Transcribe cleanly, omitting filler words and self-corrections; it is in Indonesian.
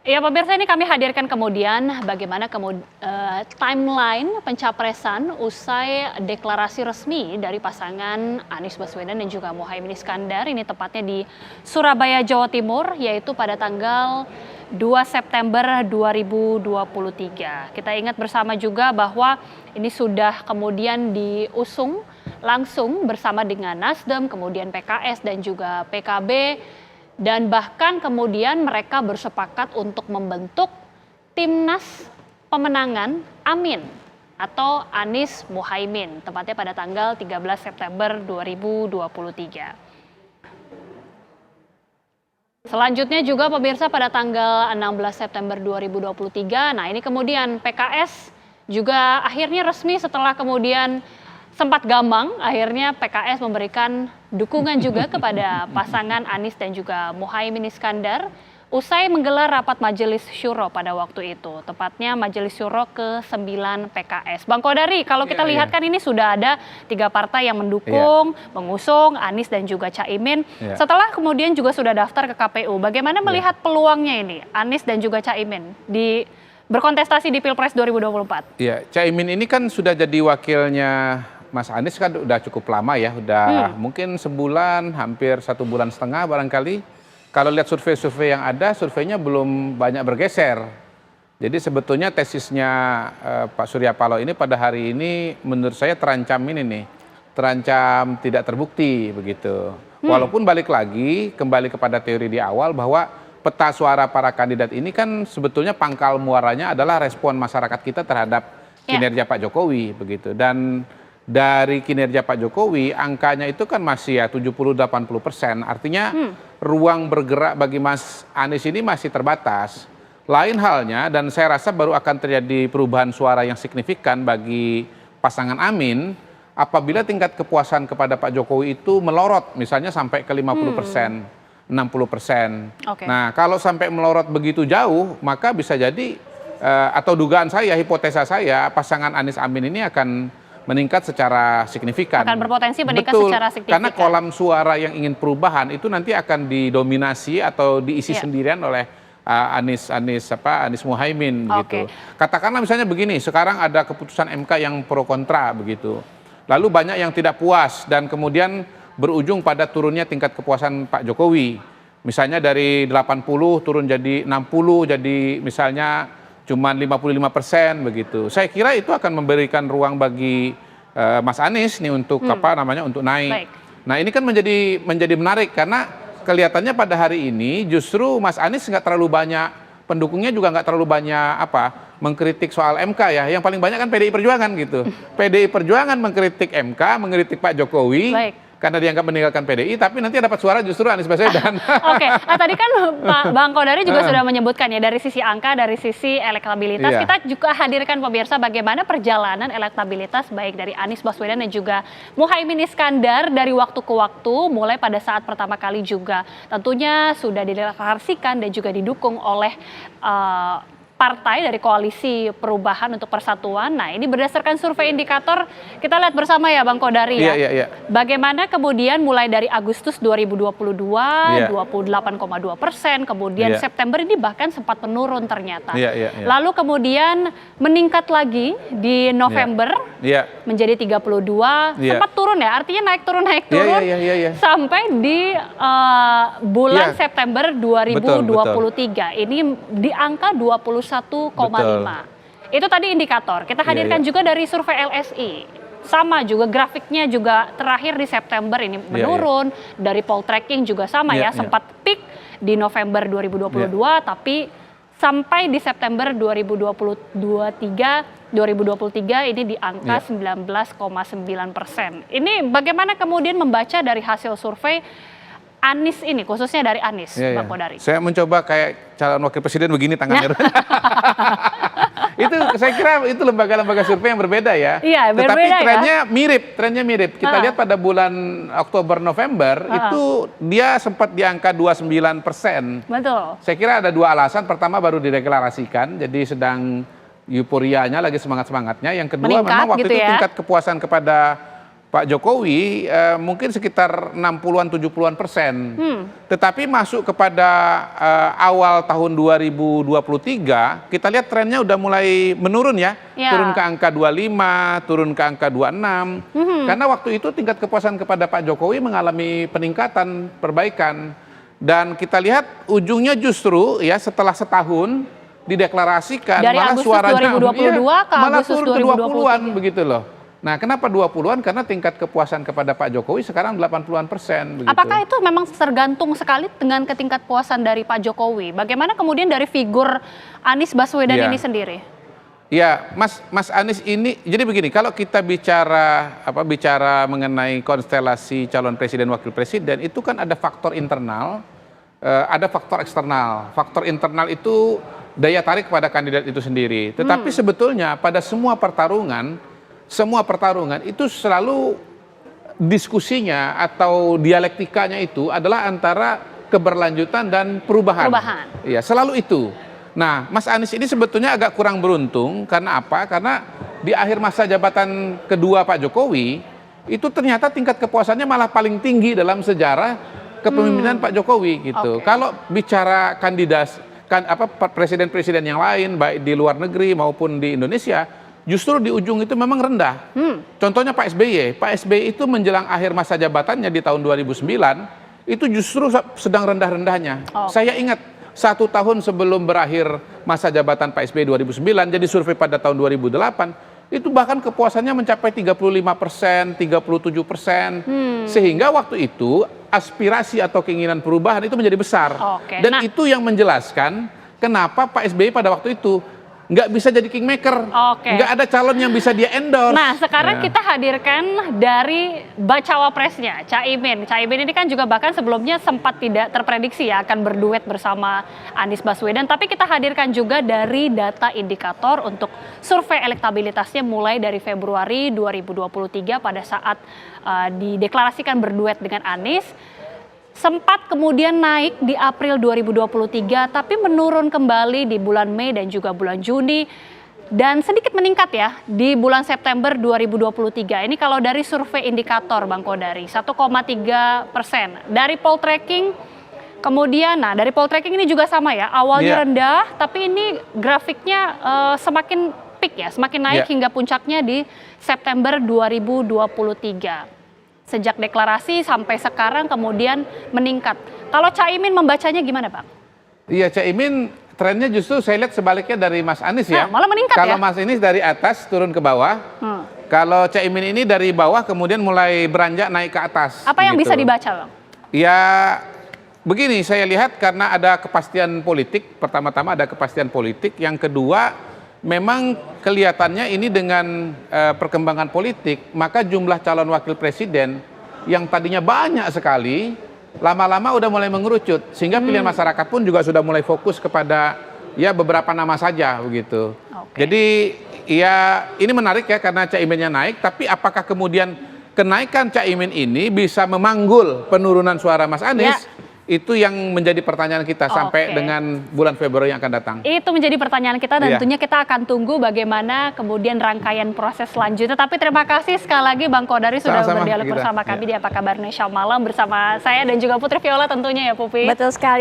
Ya pemirsa, ini kami hadirkan kemudian bagaimana timeline pencapresan usai deklarasi resmi dari pasangan Anies Baswedan dan juga Muhaimin Iskandar. Ini tepatnya di Surabaya, Jawa Timur, yaitu pada tanggal 2 September 2023. Kita ingat bersama juga bahwa ini sudah kemudian diusung langsung bersama dengan Nasdem, kemudian PKS dan juga PKB. Dan bahkan kemudian mereka bersepakat untuk membentuk Timnas Pemenangan Amin atau Anies Muhaimin, tepatnya pada tanggal 13 September 2023. Selanjutnya juga pemirsa pada tanggal 16 September 2023, nah ini kemudian PKS juga akhirnya resmi setelah kemudian sempat gambang, akhirnya PKS memberikan dukungan juga kepada pasangan Anies dan juga Muhaimin Iskandar usai menggelar rapat Majelis Syuro pada waktu itu, tepatnya Majelis Syuro ke-9 PKS. Bang Kodari, kalau kita lihat kan ini sudah ada 3 partai yang mendukung, mengusung Anies dan juga Caimin. Setelah kemudian juga sudah daftar ke KPU, bagaimana melihat peluangnya ini Anies dan juga Caimin di berkontestasi di Pilpres 2024? Iya, Caimin ini kan sudah jadi wakilnya Mas Anies kan udah cukup lama ya, udah mungkin sebulan, hampir 1,5 bulan barangkali. Kalau lihat survei-survei yang ada, surveinya belum banyak bergeser. Jadi sebetulnya tesisnya Pak Surya Paloh ini pada hari ini menurut saya terancam ini nih, terancam tidak terbukti begitu. Walaupun balik lagi, kembali kepada teori di awal bahwa peta suara para kandidat ini kan sebetulnya pangkal muaranya adalah respon masyarakat kita terhadap kinerja Pak Jokowi begitu. Dan dari kinerja Pak Jokowi, angkanya itu kan masih ya 70-80%. Artinya ruang bergerak bagi Mas Anies ini masih terbatas. Lain halnya, dan saya rasa baru akan terjadi perubahan suara yang signifikan bagi pasangan Amin apabila tingkat kepuasan kepada Pak Jokowi itu melorot, misalnya sampai ke 50%, 60%. Nah, kalau sampai melorot begitu jauh, maka bisa jadi, atau dugaan saya, hipotesa saya, pasangan Anies Amin ini akan meningkat secara signifikan. Akan berpotensi meningkat secara signifikan. Karena kolam suara yang ingin perubahan itu nanti akan didominasi atau diisi sendirian oleh Anies Muhaimin gitu. Katakanlah misalnya begini, sekarang ada keputusan MK yang pro kontra begitu. Lalu banyak yang tidak puas dan kemudian berujung pada turunnya tingkat kepuasan Pak Jokowi. Misalnya dari 80 turun jadi 60, jadi misalnya cuma 55% begitu. Saya kira itu akan memberikan ruang bagi Mas Anies nih untuk untuk naik. Nah, ini kan menjadi menarik karena kelihatannya pada hari ini justru Mas Anies nggak terlalu banyak pendukungnya, juga nggak terlalu banyak mengkritik soal MK ya. Yang paling banyak kan PDI Perjuangan gitu. PDI Perjuangan mengkritik MK, mengkritik Pak Jokowi. Karena dianggap meninggalkan PDI, tapi nanti dapat suara justru Anies Baswedan. Tadi kan Bang Kodari juga sudah menyebutkan ya, dari sisi angka, dari sisi elektabilitas, kita juga hadirkan pemirsa bagaimana perjalanan elektabilitas baik dari Anies Baswedan dan juga Muhaimin Iskandar dari waktu ke waktu, mulai pada saat pertama kali juga tentunya sudah dideklarasikan dan juga didukung oleh partai dari koalisi perubahan untuk persatuan. Nah, ini berdasarkan survei indikator, kita lihat bersama ya Bang Kodari ya. Bagaimana kemudian mulai dari Agustus 2022, 28,2%, kemudian September ini bahkan sempat menurun ternyata. Lalu kemudian meningkat lagi di November menjadi 32, sempat turun ya, artinya naik turun sampai di bulan September 2023. Ini di angka 21,5. Itu tadi indikator. Kita hadirkan juga dari survei LSI. Sama juga grafiknya juga terakhir di September ini menurun. Dari poll tracking juga sama sempat peak di November 2022 tapi sampai di September 2023 ini di angka 19,9%. Ini bagaimana kemudian membaca dari hasil survei Anies ini, khususnya dari Anies, Bang Kodari? Saya mencoba kayak calon wakil presiden begini tangannya. Itu saya kira itu lembaga-lembaga survei yang berbeda ya. Tetapi trennya mirip. Kita lihat pada bulan Oktober November itu dia sempat di angka 29%. Betul. Saya kira ada 2 alasan. Pertama baru dideklarasikan, jadi sedang euforianya lagi semangat-semangatnya. Yang kedua memang waktu itu tingkat kepuasan kepada Pak Jokowi mungkin sekitar 60-an 70-an%. Tetapi masuk kepada awal tahun 2023, kita lihat trennya udah mulai menurun ya. Turun ke angka 25, turun ke angka 26. Karena waktu itu tingkat kepuasan kepada Pak Jokowi mengalami peningkatan, perbaikan. Dan kita lihat ujungnya justru ya setelah setahun dideklarasikan dari malah Agustus suaranya 2022 ke malah Agustus turun ke 20-an 2023. begitu loh. Nah, kenapa 20-an? Karena tingkat kepuasan kepada Pak Jokowi sekarang 80-an% begitu. Apakah itu memang tergantung sekali dengan tingkat kepuasan dari Pak Jokowi? Bagaimana kemudian dari figur Anies Baswedan ini sendiri? Ya, Mas Anies ini, jadi begini, kalau kita bicara mengenai konstelasi calon presiden wakil presiden, itu kan ada faktor internal, ada faktor eksternal. Faktor internal itu daya tarik pada kandidat itu sendiri. Tetapi sebetulnya pada semua pertarungan itu selalu diskusinya atau dialektikanya itu adalah antara keberlanjutan dan perubahan. Iya, selalu itu. Nah, Mas Anies ini sebetulnya agak kurang beruntung karena apa? Karena di akhir masa jabatan kedua Pak Jokowi itu ternyata tingkat kepuasannya malah paling tinggi dalam sejarah kepemimpinan Pak Jokowi gitu. Kalau bicara presiden-presiden yang lain baik di luar negeri maupun di Indonesia, justru di ujung itu memang rendah. Contohnya Pak SBY. Pak SBY itu menjelang akhir masa jabatannya di tahun 2009 itu justru sedang rendah-rendahnya. Saya ingat 1 tahun sebelum berakhir masa jabatan Pak SBY 2009, jadi survei pada tahun 2008, itu bahkan kepuasannya mencapai 35%, 37%. Sehingga waktu itu aspirasi atau keinginan perubahan itu menjadi besar. Dan itu yang menjelaskan kenapa Pak SBY pada waktu itu nggak bisa jadi kingmaker, nggak ada calon yang bisa dia endorse. Nah, sekarang kita hadirkan dari bacawa presnya, Caimin. Caimin ini kan juga bahkan sebelumnya sempat tidak terprediksi ya akan berduet bersama Anies Baswedan. Tapi kita hadirkan juga dari data indikator untuk survei elektabilitasnya mulai dari Februari 2023 pada saat dideklarasikan berduet dengan Anies. Sempat kemudian naik di April 2023, tapi menurun kembali di bulan Mei dan juga bulan Juni. Dan sedikit meningkat ya di bulan September 2023. Ini kalau dari survei indikator Bang Kodari, 1,3%. Dari Poltreking, kemudian dari Poltreking ini juga sama ya, awalnya rendah, tapi ini grafiknya semakin peak ya, semakin naik hingga puncaknya di September 2023. Sejak deklarasi sampai sekarang kemudian meningkat. Kalau Caimin membacanya gimana, Bang? Iya, Caimin trennya justru saya lihat sebaliknya dari Mas Anies ya. Malah meningkat Kalau Mas Anies dari atas turun ke bawah. Kalau Caimin ini dari bawah kemudian mulai beranjak naik ke atas. Apa yang bisa dibaca, Bang? Ya, begini saya lihat karena ada kepastian politik. Pertama-tama ada kepastian politik. Yang kedua, memang kelihatannya ini dengan perkembangan politik, maka jumlah calon wakil presiden yang tadinya banyak sekali, lama-lama udah mulai mengerucut. Sehingga pilihan masyarakat pun juga sudah mulai fokus kepada ya beberapa nama saja begitu. Jadi ya ini menarik ya karena Caiminnya naik, tapi apakah kemudian kenaikan Caimin ini bisa memanggul penurunan suara Mas Anies? Itu yang menjadi pertanyaan kita sampai dengan bulan Februari yang akan datang. Itu menjadi pertanyaan kita dan tentunya kita akan tunggu bagaimana kemudian rangkaian proses selanjutnya. Tapi terima kasih sekali lagi Bang Kodari sudah berdialog bersama kami di Apa Kabar Indonesia Malam bersama saya dan juga Putri Viola tentunya ya Pupi. Betul sekali.